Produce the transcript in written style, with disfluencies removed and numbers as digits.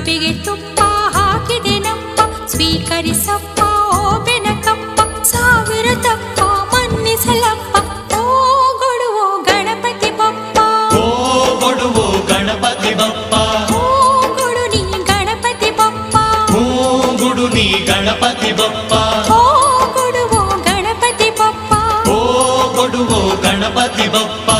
ಕಡುಬಿಗೆ ತುಪ್ಪ ಹಾಕಿದೆನಪ್ಪ, ಸ್ವೀಕರಿಸಪ್ಪ ಓ ಬೆನಕಪ್ಪ, ಸಾವಿರ ತಪ್ಪ ಮನ್ನಿಸಲಪ್ಪ, ಓ ಕೊಡುವೋ ಗಣಪತಿ ಬಪ್ಪ, ಓ ಕೊಡುವೋ ಗಣಪತಿ ಬಪ್ಪ, ಓ ಕೊಡು ನೀ ಗಣಪತಿ ಬಪ್ಪ, ಓ ಗುಡು ನೀ ಗಣಪತಿ ಬಪ್ಪ, ಓ ಕೊಡುವೋ ಗಣಪತಿ ಬಪ್ಪ, ಓ ಕೊಡುವೋ ಗಣಪತಿ ಬಪ್ಪ.